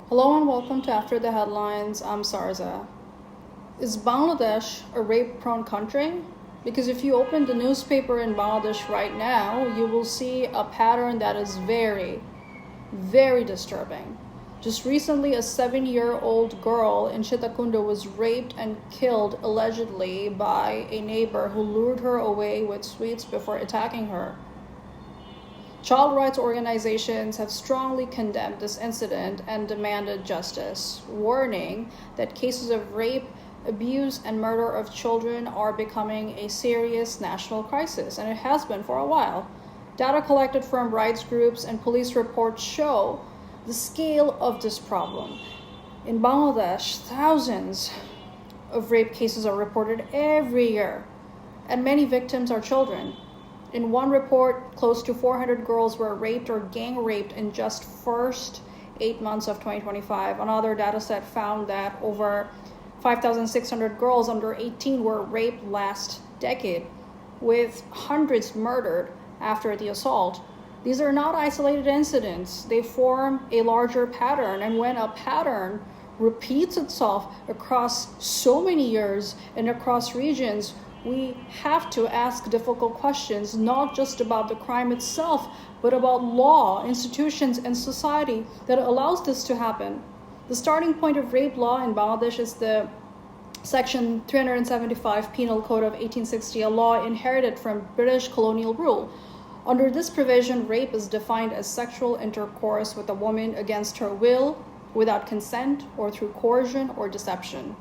Hello and welcome to After the Headlines. I'm Sarza. Is Bangladesh a rape-prone country? Because if you open the newspaper in Bangladesh right now, you will see a pattern that is very, very disturbing. Just recently, a 7-year-old girl in Sitakunda was raped and killed allegedly by a neighbor who lured her away with sweets before attacking her. Child rights organizations have strongly condemned this incident and demanded justice, warning that cases of rape, abuse, and murder of children are becoming a serious national crisis, and it has been for a while. Data collected from rights groups and police reports show the scale of this problem. In Bangladesh, thousands of rape cases are reported every year, and many victims are children. In one report, close to 400 girls were raped or gang raped in just first 8 months of 2025. Another dataset found that over 5,600 girls under 18 were raped last decade, with hundreds murdered after the assault. These are not isolated incidents. They form a larger pattern, and when a pattern repeats itself across so many years and across regions, we have to ask difficult questions, not just about the crime itself, but about law, institutions, and society that allows this to happen. The starting point of rape law in Bangladesh is the Section 375 Penal Code of 1860, a law inherited from British colonial rule. Under this provision, rape is defined as sexual intercourse with a woman against her will, without consent, or through coercion or deception.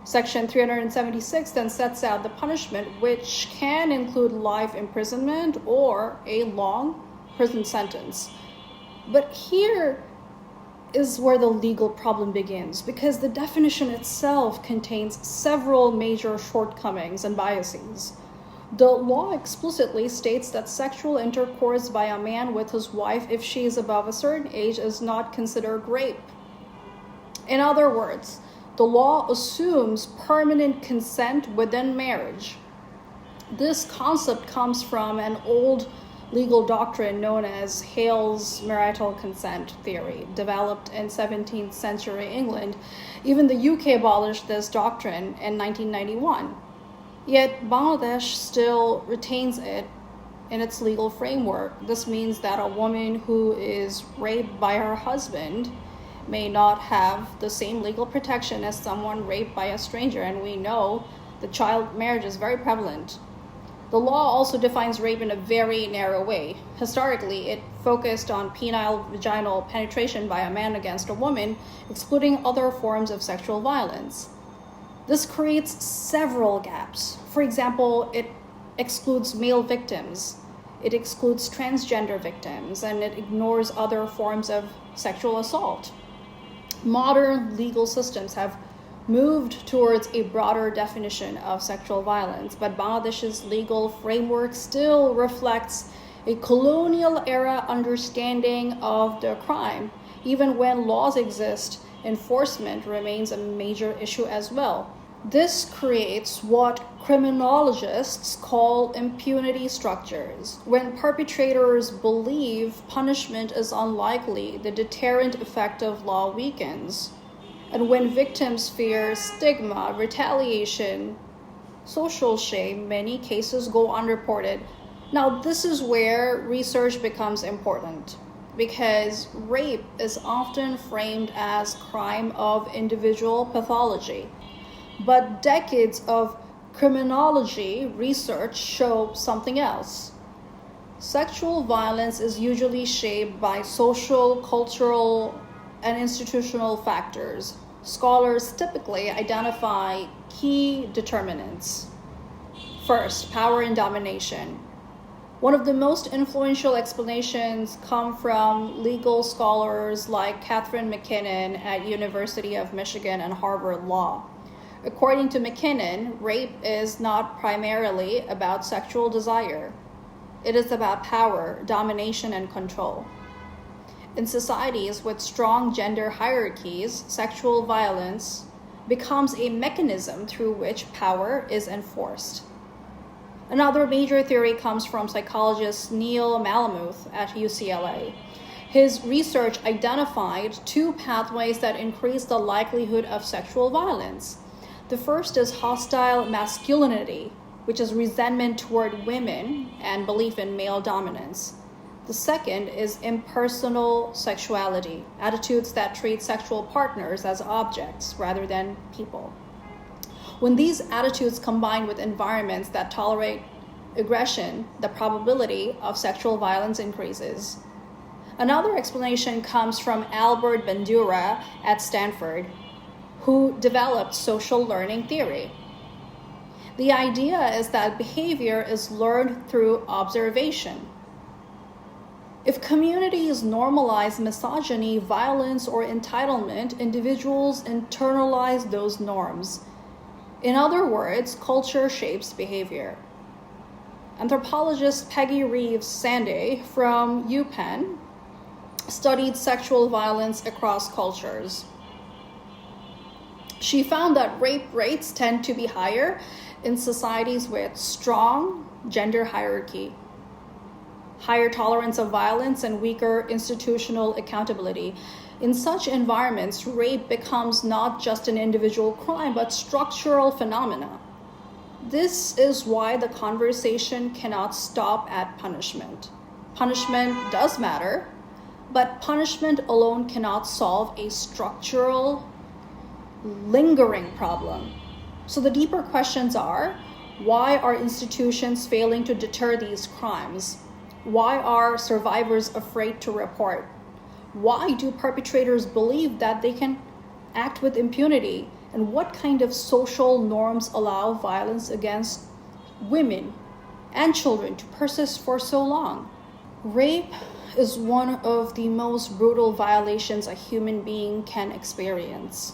Section 376 then sets out the punishment, which can include life imprisonment or a long prison sentence. But here is where the legal problem begins, because the definition itself contains several major shortcomings and biases. The law explicitly states that sexual intercourse by a man with his wife, if she is above a certain age, is not considered rape. In other words, the law assumes permanent consent within marriage. This concept comes from an old legal doctrine known as Hale's marital consent theory, developed in 17th century England. Even the UK abolished this doctrine in 1991. Yet Bangladesh still retains it in its legal framework. This means that a woman who is raped by her husband may not have the same legal protection as someone raped by a stranger, and we know the child marriage is very prevalent. The law also defines rape in a very narrow way. Historically, it focused on penile vaginal penetration by a man against a woman, excluding other forms of sexual violence. This creates several gaps. For example, it excludes male victims, it excludes transgender victims, and it ignores other forms of sexual assault. Modern legal systems have moved towards a broader definition of sexual violence, but Bangladesh's legal framework still reflects a colonial era understanding of the crime. Even when laws exist, enforcement remains a major issue as well. This creates what criminologists call impunity structures. When perpetrators believe punishment is unlikely, the deterrent effect of law weakens. And when victims fear stigma, retaliation, social shame, many cases go unreported. Now, this is where research becomes important, because rape is often framed as crime of individual pathology. But decades of criminology research show something else. Sexual violence is usually shaped by social, cultural, and institutional factors. Scholars typically identify key determinants. First, power and domination. One of the most influential explanations come from legal scholars like Catherine McKinnon at University of Michigan and Harvard Law. According to McKinnon, rape is not primarily about sexual desire. It is about power, domination, and control. In societies with strong gender hierarchies, sexual violence becomes a mechanism through which power is enforced. Another major theory comes from psychologist Neil Malamuth at UCLA. His research identified two pathways that increase the likelihood of sexual violence. The first is hostile masculinity, which is resentment toward women and belief in male dominance. The second is impersonal sexuality, attitudes that treat sexual partners as objects rather than people. When these attitudes combine with environments that tolerate aggression, the probability of sexual violence increases. Another explanation comes from Albert Bandura at Stanford, who developed social learning theory. The idea is that behavior is learned through observation. If communities normalize misogyny, violence, or entitlement, individuals internalize those norms. In other words, culture shapes behavior. Anthropologist Peggy Reeves Sande from UPenn studied sexual violence across cultures. She found that rape rates tend to be higher in societies with strong gender hierarchy, higher tolerance of violence, and weaker institutional accountability. In such environments, rape becomes not just an individual crime, but structural phenomena. This is why the conversation cannot stop at punishment. Punishment does matter, but punishment alone cannot solve a structural, lingering problem. So the deeper questions are, why are institutions failing to deter these crimes? Why are survivors afraid to report? Why do perpetrators believe that they can act with impunity? And what kind of social norms allow violence against women and children to persist for so long? Rape is one of the most brutal violations a human being can experience.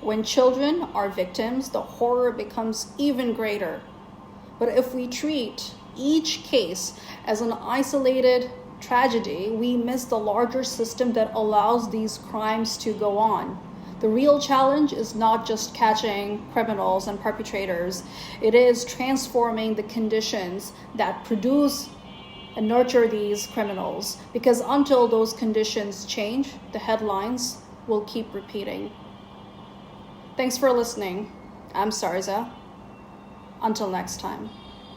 When children are victims, the horror becomes even greater. But if we treat each case as an isolated tragedy, we miss the larger system that allows these crimes to go on. The real challenge is not just catching criminals and perpetrators. It is transforming the conditions that produce and nurture these criminals, because until those conditions change, the headlines will keep repeating. Thanks for listening. I'm Sarza. Until next time.